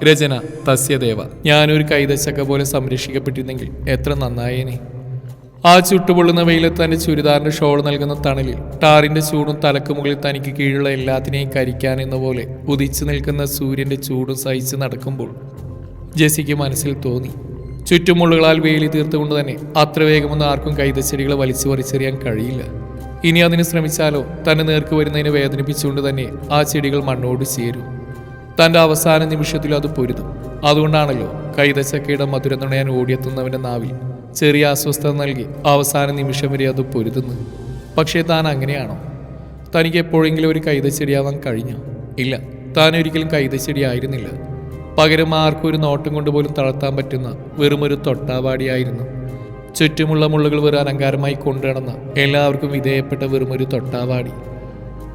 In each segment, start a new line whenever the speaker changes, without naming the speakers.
രചന തസ്യദേവ. ഞാനൊരു കൈതച്ചക്ക പോലെ സംരക്ഷിക്കപ്പെട്ടിരുന്നെങ്കിൽ എത്ര നന്നായേനെ. ആ ചുട്ടുപൊള്ളുന്ന വെയിലത്ത് തന്റെ ചുരിദാറിന്റെ ഷോൾ നൽകുന്ന തണലിൽ ടാറിന്റെ ചൂടും തലക്ക് മുകളിൽ തനിക്ക് കീഴുള്ള എല്ലാത്തിനെയും കരിക്കാനെന്ന പോലെ ഉദിച്ചു നിൽക്കുന്ന സൂര്യന്റെ ചൂടും സഹിച്ച് നടക്കുമ്പോൾ ജെസ്സിക്ക് മനസ്സിൽ തോന്നി, ചുറ്റുമുള്ളുകളാൽ വേലി തീർത്തുകൊണ്ട് തന്നെ അത്ര വേഗമൊന്നും ആർക്കും കൈതച്ചെടികളെ വലിച്ചു പറിച്ചെറിയാൻ കഴിയില്ല. ഇനി അതിന് ശ്രമിച്ചാലോ തന്നെ നേർക്ക് വരുന്നതിനെ വേദനിപ്പിച്ചുകൊണ്ട് തന്നെ ആ ചെടികൾ മണ്ണോട് ചേരും. തൻ്റെ അവസാന നിമിഷത്തിൽ അത് പൊരുതും. അതുകൊണ്ടാണല്ലോ കൈതച്ചക്കയുടെ മധുരം നുണയാൻ ഓടിയെത്തുന്നവൻ്റെ നാവിൽ ചെറിയ അസ്വസ്ഥത നൽകി അവസാന നിമിഷം വരെ അത് പൊരുതുന്നു. പക്ഷേ താൻ അങ്ങനെയാണോ? തനിക്ക് എപ്പോഴെങ്കിലും ഒരു കൈതച്ചെടിയാവാൻ കഴിഞ്ഞോ? ഇല്ല, താൻ ഒരിക്കലും കൈതച്ചെടിയായിരുന്നില്ല. പകരം ആർക്കും ഒരു നോട്ടം കൊണ്ടുപോലും തളർത്താൻ പറ്റുന്ന വെറുമൊരു തൊട്ടാവാടിയായിരുന്നു. ചുറ്റുമുള്ള മുള്ളുകൾ വെറും അലങ്കാരമായി കൊണ്ടുനടന്ന എല്ലാവർക്കും വിധേയപ്പെട്ട വെറുമൊരു തൊട്ടാവാടി.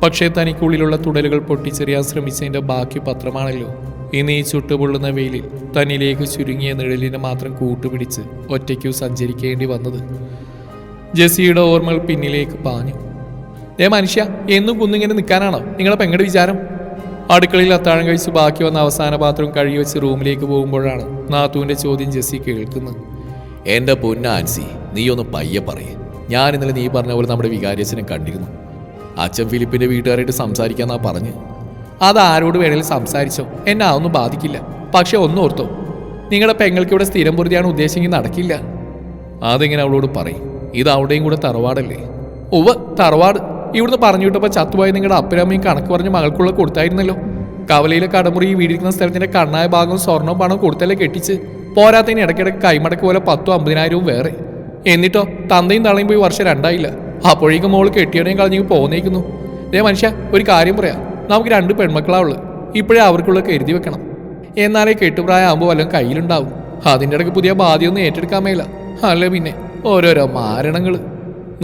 പക്ഷേ തനിക്കുള്ളിലുള്ള തുടലുകൾ പൊട്ടിച്ചെറിയാൻ ശ്രമിച്ചതിൻ്റെ ബാക്കി പത്രമാണല്ലോ ഇന്ന് ഈ ചുട്ടുപൊള്ളുന്ന വെയിലിൽ തന്നിലേക്ക് ചുരുങ്ങിയ നിഴലിനെ മാത്രം കൂട്ടുപിടിച്ച് ഒറ്റയ്ക്കു സഞ്ചരിക്കേണ്ടി വന്നത്. ജെസ്സിയുടെ ഓർമ്മകൾ പിന്നിലേക്ക് പാഞ്ഞു. മനുഷ്യ, എന്നും കുന്നിങ്ങനെ നിൽക്കാനാണോ നിങ്ങളെ പെങ്ങളുടെ വിചാരം? അടുക്കളയിൽ അത്താഴം കഴിച്ച് ബാക്കി വന്ന അവസാന പാത്രം കഴുകി വെച്ച് റൂമിലേക്ക് പോകുമ്പോഴാണ് നാത്തൂൻ്റെ ചോദ്യം ജെസ്സി കേൾക്കുന്നത്.
എൻ്റെ പൊന്നാൻസി, നീയൊന്ന് പയ്യെ പറയേ. ഞാൻ ഇന്നലെ നീ പറഞ്ഞ പോലെ നമ്മുടെ വികാരിയച്ഛനെ കണ്ടിരുന്നു. അച്ഛൻ ഫിലിപ്പിൻ്റെ വീട്ടുകാരായിട്ട് സംസാരിക്കാന്നാ പറഞ്ഞ്.
അത് ആരോട് വേണേലും സംസാരിച്ചോ, എന്നെ അതൊന്നും ബാധിക്കില്ല. പക്ഷെ ഒന്നോർത്തോ, നിങ്ങളുടെ പെങ്ങൾക്ക് ഇവിടെ സ്ഥിരം പൊറുതിയാണ് ഉദ്ദേശിച്ചെങ്കിൽ നടക്കില്ല.
അതെങ്ങനെ അവളോട് പറയും? ഇത് അവിടെയും കൂടെ തറവാടല്ലേ?
ഉവ്വ്, തറവാട്. ഇവിടുന്ന് പറഞ്ഞു വിട്ടപ്പോൾ ചത്തുപോയ നിങ്ങളുടെ അപ്പനമ്മയും കണക്ക് പറഞ്ഞ് മകൾക്കുള്ള കൊടുത്തായിരുന്നല്ലോ. കവലയിലെ കടമുറി വീടിരിക്കുന്ന സ്ഥലത്തിന്റെ കണ്ണായ ഭാഗവും സ്വർണവും പണവും കൊടുത്തല്ലേ കെട്ടിച്ച്. പോരാത്തതിന് ഇടയ്ക്കിടയ്ക്ക് കൈമടക്ക് പോലെ 10,000-50,000 വേറെ. എന്നിട്ടോ തന്തയും തള്ളയും പോയി വർഷം 2 ആയില്ല. അപ്പോഴേക്കും മോള് കെട്ടിയവനെയും കളഞ്ഞു പോന്നേക്കുന്നു. മനുഷ്യ, ഒരു കാര്യം പറയാം, നമുക്ക് 2 പെൺമക്കളാവുള്ളൂ. ഇപ്പോഴേ അവർക്കുള്ള കരുതി വെക്കണം. എന്നാലേ കെട്ടുപ്രായമാകുമ്പോൾ വല്ലതും കയ്യിലുണ്ടാവും. അതിൻ്റെ ഇടയ്ക്ക് പുതിയ ബാധ്യമൊന്നും ഏറ്റെടുക്കാൻ മേല. അല്ല പിന്നെ ഓരോരോ മാരണങ്ങൾ.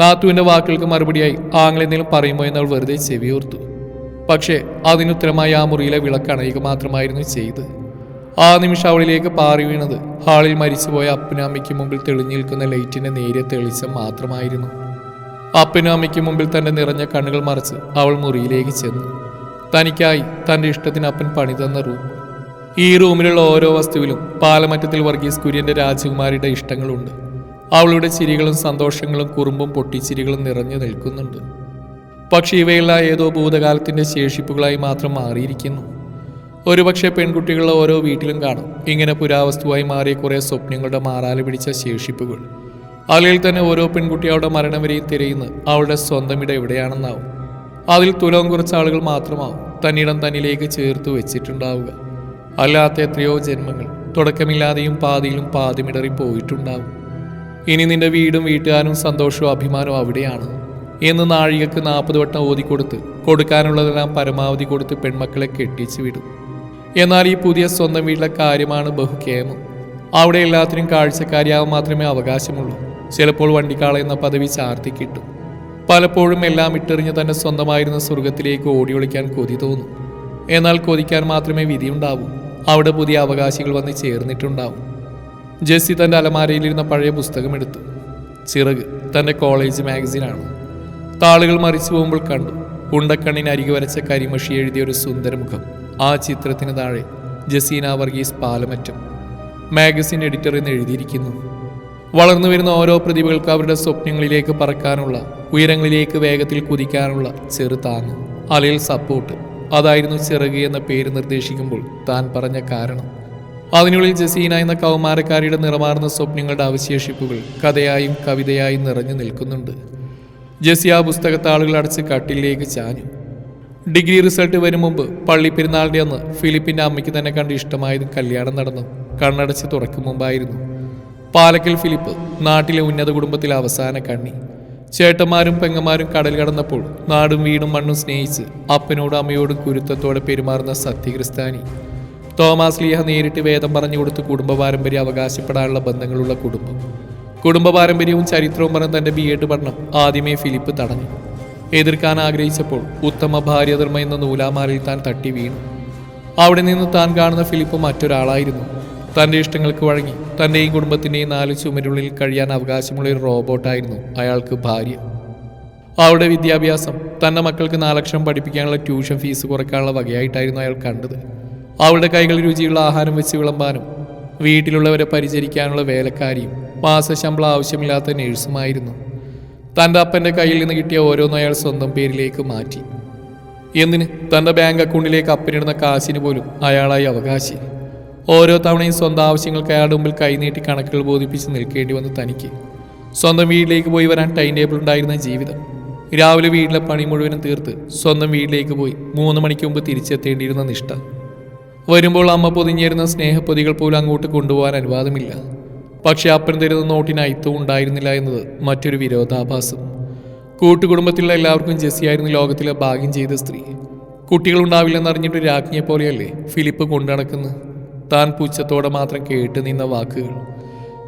നാത്തുവിൻ്റെ വാക്കുകൾക്ക് മറുപടിയായി ആങ്ങളെന്തെങ്കിലും പറയുമോ എന്നവൾ വെറുതെ ചെവിയോർത്തു. പക്ഷേ അതിനുത്തരമായി ആ മുറിയിലെ വിളക്കണയുക മാത്രമായിരുന്നു ചെയ്ത്. ആ നിമിഷം അവളിലേക്ക് പാറി വീണത് ഹാളിൽ മരിച്ചുപോയ അപ്പനും അമ്മയ്ക്ക് മുമ്പിൽ തെളിഞ്ഞു നിൽക്കുന്ന ലൈറ്റിന്റെ നേരിയ തെളിച്ചം മാത്രമായിരുന്നു. അപ്പനും അമ്മയ്ക്ക് മുമ്പിൽ തന്റെ നിറഞ്ഞ കണ്ണുകൾ മറച്ച് അവൾ മുറിയിലേക്ക് ചെന്നു. തനിക്കായി തന്റെ ഇഷ്ടത്തിന് അപ്പൻ പണി തന്ന റൂം. ഈ റൂമിലുള്ള ഓരോ വസ്തുവിലും പാലമറ്റത്തിൽ വർഗീസ് കുര്യന്റെ രാജകുമാരിയുടെ ഇഷ്ടങ്ങളുണ്ട്. അവളുടെ ചിരികളും സന്തോഷങ്ങളും കുറുമ്പും പൊട്ടിച്ചിരികളും നിറഞ്ഞു നിൽക്കുന്നുണ്ട്. പക്ഷെ ഇവയെല്ലാം ഏതോ ഭൂതകാലത്തിന്റെ ശേഷിപ്പുകളായി മാത്രം മാറിയിരിക്കുന്നു. ഒരുപക്ഷെ പെൺകുട്ടികളുടെ ഓരോ വീട്ടിലും കാണും ഇങ്ങനെ പുരാവസ്തുവായി മാറിയ കുറേ സ്വപ്നങ്ങളുടെ മാറാല പിടിച്ച ശേഷിപ്പുകൾ. അല്ലെങ്കിൽ തന്നെ ഓരോ പെൺകുട്ടിയുടെ മരണം വരെയും തിരയുന്ന അവളുടെ സ്വന്തം ഇടം എവിടെയാണെന്നാവും. അതിൽ തുലവും കുറച്ച് ആളുകൾ മാത്രമാവും തന്നിടം തന്നിലേക്ക് ചേർത്ത് വെച്ചിട്ടുണ്ടാവുക. അല്ലാത്ത എത്രയോ ജന്മങ്ങൾ തുടക്കമില്ലാതെയും പാതിയിലും പാതിമിടറി പോയിട്ടുണ്ടാവും. ഇനി നിന്റെ വീടും വീട്ടുകാരും സന്തോഷവും അഭിമാനവും അവിടെയാണ് എന്ന് നാഴികക്ക് 40 വട്ടം ഓതിക്കൊടുത്ത് കൊടുക്കാനുള്ളതെല്ലാം പരമാവധി കൊടുത്ത് പെൺമക്കളെ കെട്ടിച്ചു വിടും. എന്നാൽ ഈ പുതിയ സ്വന്തം വീട്ടിലെ കാര്യമാണ് ബഹുക്കേമം. അവിടെ എല്ലാത്തിനും കാഴ്ചക്കാരിയാവാൻ മാത്രമേ അവകാശമുള്ളൂ. ചിലപ്പോൾ വണ്ടിക്കാള എന്ന പദവി ചാർത്തി കിട്ടും. പലപ്പോഴും എല്ലാം ഇട്ടെറിഞ്ഞ് തന്നെ സ്വന്തമായിരുന്ന സ്വർഗത്തിലേക്ക് ഓടി ഒളിക്കാൻ കൊതി തോന്നും. എന്നാൽ കൊതിക്കാൻ മാത്രമേ വിധിയുണ്ടാവൂ. അവിടെ പുതിയ അവകാശികൾ വന്ന് ചേർന്നിട്ടുണ്ടാവും. ജെസ്സി തൻ്റെ അലമാരയിലിരുന്ന പഴയ പുസ്തകമെടുത്തു. ചിറക് തൻ്റെ കോളേജ് മാഗസിനാണ്. താളുകൾ മറിച്ചു പോകുമ്പോൾ കണ്ടു ഉണ്ടക്കണ്ണിന് അരികെ വരച്ച കരിമഷി എഴുതിയ ഒരു സുന്ദരമുഖം. ആ ചിത്രത്തിന് താഴെ ജസീന വർഗീസ് പാലമറ്റം, മാഗസിൻ എഡിറ്റർ എന്ന് എഴുതിയിരിക്കുന്നു. വളർന്നു വരുന്ന ഓരോ പ്രതിഭകൾക്ക് അവരുടെ സ്വപ്നങ്ങളിലേക്ക് പറക്കാനുള്ള, ഉയരങ്ങളിലേക്ക് വേഗത്തിൽ കുതിക്കാനുള്ള ചെറുതാങ്ങ്, അലയിൽ സപ്പോർട്ട്. അതായിരുന്നു ചിറക് എന്ന പേര് നിർദ്ദേശിക്കുമ്പോൾ താൻ പറഞ്ഞ കാരണം. അതിനുള്ളിൽ ജസീന എന്ന കൗമാരക്കാരിയുടെ നിറമാർന്ന സ്വപ്നങ്ങളുടെ അവശേഷിപ്പുകൾ കഥയായും കവിതയായും നിറഞ്ഞു നിൽക്കുന്നുണ്ട്. ജെസ്സി ആ പുസ്തകത്താളുകൾ അടച്ച് കട്ടിലേക്ക് ചാഞ്ഞു. ഡിഗ്രി റിസൾട്ട് വരും മുമ്പ് പള്ളിപ്പെരുന്നാളിൻ്റെ അന്ന് ഫിലിപ്പിൻ്റെ അമ്മയ്ക്ക് തന്നെ കണ്ട് ഇഷ്ടമായതും കല്യാണം നടന്നു കണ്ണടച്ച് തുറക്കും മുമ്പായിരുന്നു. പാലക്കൽ ഫിലിപ്പ് നാട്ടിലെ ഉന്നത കുടുംബത്തിലെ അവസാന കണ്ണി. ചേട്ടന്മാരും പെങ്ങന്മാരും കടൽ കടന്നപ്പോൾ നാടും വീടും മണ്ണും സ്നേഹിച്ച് അപ്പനോടും അമ്മയോടും കുരുത്തത്തോടെ പെരുമാറുന്ന സത്യക്രിസ്ത്യാനി. തോമാസ് ലീഹ നേരിട്ട് വേദം പറഞ്ഞു കൊടുത്ത് കുടുംബ പാരമ്പര്യം അവകാശപ്പെടാനുള്ള ബന്ധങ്ങളുള്ള കുടുംബം. കുടുംബ പാരമ്പര്യവും ചരിത്രവും പറഞ്ഞ തൻ്റെ BEd പഠനം ആദ്യമേ ഫിലിപ്പ് തടഞ്ഞു. എതിർക്കാൻ ആഗ്രഹിച്ചപ്പോൾ ഉത്തമ ഭാര്യധർമ്മ എന്ന നൂലാമാലയിൽ താൻ തട്ടി വീണു. അവിടെ നിന്ന് താൻ കാണുന്ന ഫിലിപ്പ് മറ്റൊരാളായിരുന്നു. തൻ്റെ ഇഷ്ടങ്ങൾക്ക് വഴങ്ങി തൻ്റെയും കുടുംബത്തിൻ്റെയും 4 ചുമരുള്ളിൽ കഴിയാൻ അവകാശമുള്ള ഒരു റോബോട്ടായിരുന്നു അയാൾക്ക് ഭാര്യ. അവളുടെ വിദ്യാഭ്യാസം തൻ്റെ മക്കൾക്ക് 4 അക്ഷരം പഠിപ്പിക്കാനുള്ള ട്യൂഷൻ ഫീസ് കുറയ്ക്കാനുള്ള വകയായിട്ടായിരുന്നു അയാൾ കണ്ടത്. അവളുടെ കൈകൾ രുചിയുള്ള ആഹാരം വെച്ച് വിളമ്പാനും വീട്ടിലുള്ളവരെ പരിചരിക്കാനുള്ള വേലക്കാരിയും മാസശമ്പളം ആവശ്യമില്ലാത്ത നേഴ്സുമായിരുന്നു. തൻ്റെ അപ്പൻ്റെ കയ്യിൽ നിന്ന് കിട്ടിയ ഓരോന്നും അയാൾ സ്വന്തം പേരിലേക്ക് മാറ്റി. എന്തിന്? തൻ്റെ ബാങ്ക് അക്കൗണ്ടിലേക്ക് അപ്പനിടുന്ന കാശിന് പോലും അയാളായി അവകാശി. ഓരോ തവണയും സ്വന്തം ആവശ്യങ്ങൾക്ക് അയാളുടെ മുമ്പിൽ കൈനീട്ടി കണക്കുകൾ ബോധിപ്പിച്ച് നിൽക്കേണ്ടി വന്നു തനിക്ക്. സ്വന്തം വീട്ടിലേക്ക് പോയി വരാൻ ടൈം ടേബിൾ ഉണ്ടായിരുന്ന ജീവിതം. രാവിലെ വീട്ടിലെ പണി മുഴുവനും തീർത്ത് സ്വന്തം വീട്ടിലേക്ക് പോയി 3 മണിക്ക് മുമ്പ് തിരിച്ചെത്തേണ്ടിയിരുന്ന നിഷ്ഠ. വരുമ്പോൾ അമ്മ പൊതിഞ്ഞിരുന്ന സ്നേഹപ്പൊതികൾ പോലും അങ്ങോട്ട് കൊണ്ടുപോകാൻ അനുവാദമില്ല. പക്ഷെ അപ്പൻ തരുന്ന നോട്ടിന് അയിത്തവും ഉണ്ടായിരുന്നില്ല എന്നത് മറ്റൊരു വിരോധാഭാസം. കൂട്ടുകുടുംബത്തിലുള്ള എല്ലാവർക്കും ജെസ്സിയായിരുന്നു ലോകത്തിലെ ഭാഗ്യം ചെയ്ത സ്ത്രീ. കുട്ടികളുണ്ടാവില്ലെന്നറിഞ്ഞിട്ട് രാജ്ഞിയെ പോലെയല്ലേ ഫിലിപ്പ് കൊണ്ടുനടക്കുന്നത്. താൻ പുച്ഛത്തോടെ മാത്രം കേട്ട് നിന്ന വാക്കുകൾ.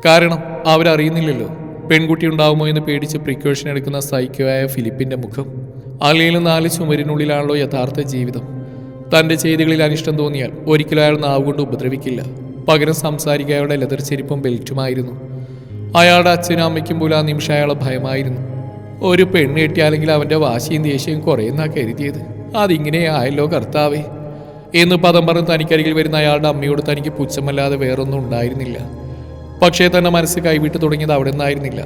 കാരണം അവരറിയുന്നില്ലല്ലോ പെൺകുട്ടി ഉണ്ടാവുമോ എന്ന് പേടിച്ച് പ്രിക്കോഷൻ എടുക്കുന്ന സൈക്കോയായ ഫിലിപ്പിന്റെ മുഖം. അല്ലെങ്കിൽ 4 ചുമരിനുള്ളിലാണല്ലോ യഥാർത്ഥ ജീവിതം. തൻ്റെ ചെയ്തികളിൽ അനിഷ്ടം തോന്നിയാൽ ഒരിക്കലും അയാൾ നാവുകൊണ്ട് ഉപദ്രവിക്കില്ല. പകരം സംസാരിക്കുക അയാളുടെ ലെതർ ചെരിപ്പും ബെൽറ്റുമായിരുന്നു. അയാളുടെ അച്ഛനും അമ്മയ്ക്കും പോലും ആ നിമിഷം അയാളെ ഭയമായിരുന്നു. ഒരു പെണ്ണ് കിട്ടിയാലെങ്കിൽ അവൻ്റെ വാശിയും ദേഷ്യവും കുറയുന്നാ കരുതിയത്. അതിങ്ങനെ ആയല്ലോ കർത്താവേ എന്ന് പദം പറഞ്ഞ് തനിക്കരികിൽ വരുന്ന അയാളുടെ അമ്മയോട് തനിക്ക് പുച്ഛമല്ലാതെ വേറൊന്നും ഉണ്ടായിരുന്നില്ല. പക്ഷേ തൻ്റെ മനസ്സ് കൈവിട്ട് തുടങ്ങിയത് അവിടെ നിന്നായിരുന്നില്ല.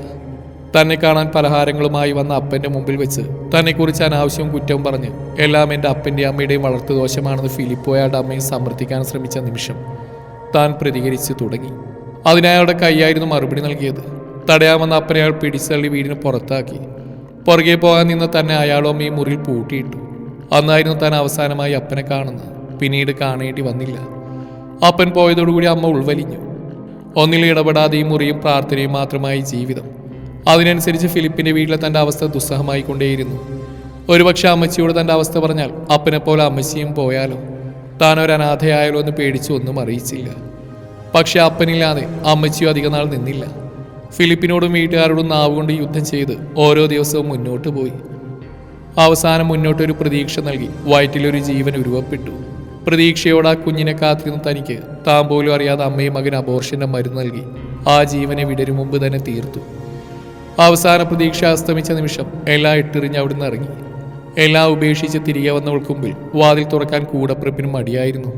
തന്നെ കാണാൻ പലഹാരങ്ങളുമായി വന്ന അപ്പൻ്റെ മുമ്പിൽ വെച്ച് തന്നെക്കുറിച്ച് അനാവശ്യവും കുറ്റവും പറഞ്ഞ് എല്ലാം എൻ്റെ അപ്പൻ്റെയും അമ്മയുടെയും വളർത്തു ദോഷമാണെന്ന് ഫിലിപ്പോ അയാളുടെ അമ്മയെ സമർത്ഥിക്കാൻ ശ്രമിച്ച നിമിഷം താൻ പ്രതികരിച്ചു തുടങ്ങി. അതിനയാളുടെ കൈയായിരുന്നു മറുപടി നൽകിയത്. തടയാമെന്ന അപ്പനെ അയാൾ പിടിച്ചള്ളി വീടിന് പുറത്താക്കി. പുറകെ പോകാൻ നിന്ന് തന്നെ അയാളും അമ്മയും മുറിയിൽ പൂട്ടിയിട്ടു. അന്നായിരുന്നു താൻ അവസാനമായി അപ്പനെ കാണുന്നത്. പിന്നീട് കാണേണ്ടി വന്നില്ല. അപ്പൻ പോയതോടുകൂടി അമ്മ ഉൾവലിഞ്ഞു. ഒന്നിൽ ഇടപെടാതെയും മുറിയും പ്രാർത്ഥനയും മാത്രമായി ജീവിതം. അതിനനുസരിച്ച് ഫിലിപ്പിന്റെ വീട്ടിലെ തൻ്റെ അവസ്ഥ ദുസ്സഹമായി കൊണ്ടേയിരുന്നു. ഒരുപക്ഷെ അമ്മച്ചിയോട് തൻ്റെ അവസ്ഥ പറഞ്ഞാൽ അപ്പനെ പോലെ അമ്മച്ചിയും പോയാലോ, താൻ ഒരു അനാഥയായാലോ എന്ന് പേടിച്ചു ഒന്നും അറിയിച്ചില്ല. പക്ഷെ അപ്പനില്ലാതെ അമ്മച്ചിയും അധിക നാൾ നിന്നില്ല. ഫിലിപ്പിനോടും വീട്ടുകാരോടും നാവുകൊണ്ട് യുദ്ധം ചെയ്ത് ഓരോ ദിവസവും മുന്നോട്ട് പോയി. അവസാനം മുന്നോട്ടൊരു പ്രതീക്ഷ നൽകി വയറ്റിലൊരു ജീവൻ ഉരുവപ്പെട്ടു. പ്രതീക്ഷയോട് ആ കുഞ്ഞിനെ കാത്തിരുന്ന് തനിക്ക് താൻ പോലും അറിയാതെ അമ്മയും മകൻ അബോർഷന്റെ മരുന്ന് നൽകി ആ ജീവനെ വിടരും മുമ്പ് തന്നെ തീർത്തു. അവസാന പ്രതീക്ഷ അസ്തമിച്ച നിമിഷം എല്ലാം ഇട്ടെറിഞ്ഞ് അവിടുന്ന് ഇറങ്ങി. എല്ലാം ഉപേക്ഷിച്ച് തിരികെ വന്നവൾക്ക് മുമ്പിൽ വാതിൽ തുറക്കാൻ കൂടപ്പിറപ്പിനും മടിയായിരുന്നു.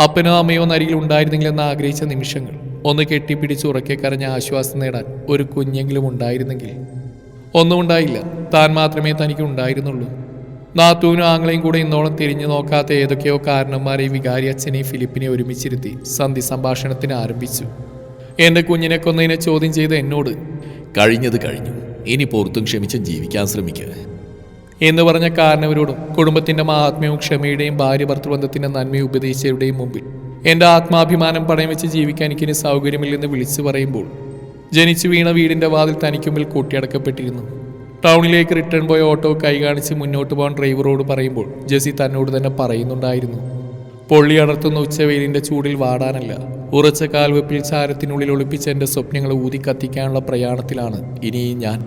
അപ്പനോ അമ്മയോ നരികിൽ ഉണ്ടായിരുന്നെങ്കിലെന്ന് ആഗ്രഹിച്ച നിമിഷങ്ങൾ. ഒന്ന് കെട്ടിപ്പിടിച്ച് ഉറക്കെ കരഞ്ഞ ആശ്വാസം നേടാൻ ഒരു കുഞ്ഞെങ്കിലും ഉണ്ടായിരുന്നെങ്കിൽ. ഒന്നും ഉണ്ടായില്ല. താൻ മാത്രമേ തനിക്ക് ഉണ്ടായിരുന്നുള്ളൂ. നാത്തൂനും ആങ്ങളെയും കൂടെ ഇന്നോളം തിരിഞ്ഞു നോക്കാത്ത ഏതൊക്കെയോ കാരണന്മാരെയും വികാരി അച്ഛനെയും ഫിലിപ്പിനെ ഒരുമിച്ചിരുത്തി സന്ധി സംഭാഷണത്തിന് ആരംഭിച്ചു. എൻ്റെ കുഞ്ഞിനെ കൊന്നതിനെ ചോദ്യം ചെയ്ത് എന്നോട്
കഴിഞ്ഞത് കഴിഞ്ഞു, ഇനി പുറത്തും ക്ഷമിച്ചും ജീവിക്കാൻ ശ്രമിക്കുക
എന്ന് പറഞ്ഞ കാരണവരോടും കുടുംബത്തിന്റെ മഹാത്മ്യവും ക്ഷമയുടെയും ഭാര്യ ഭർത്തൃബന്ധത്തിന്റെ നന്മയും ഉപദേശിച്ചവരുടെയും മുമ്പിൽ എൻ്റെ ആത്മാഭിമാനം പണയം വെച്ച് ജീവിക്കാൻ എനിക്കിനി സൗകര്യമില്ലെന്ന് വിളിച്ചു പറയുമ്പോൾ ജനിച്ചു വീണ വീടിന്റെ വാതിൽ തനിക്ക് മുമ്പിൽ കൂട്ടിയടക്കപ്പെട്ടിരുന്നു. ടൗണിലേക്ക് റിട്ടേൺ പോയ ഓട്ടോ കൈ കാണിച്ച് മുന്നോട്ട് പോകാൻ ഡ്രൈവറോട് പറയുമ്പോൾ ജെസ്സി തന്നോട് തന്നെ പറയുന്നുണ്ടായിരുന്നു, പൊള്ളി അടർത്തുന്ന ഉച്ചവെയിലിന്റെ ചൂടിൽ വാടാനല്ല, ഉറച്ച കാൽവെപ്പിൽ ചാരത്തിനുള്ളിൽ ഒളിപ്പിച്ച എൻ്റെ സ്വപ്നങ്ങളെ ഊതി കത്തിക്കാനുള്ള പ്രയാണത്തിലാണ് ഇനി ഞാൻ.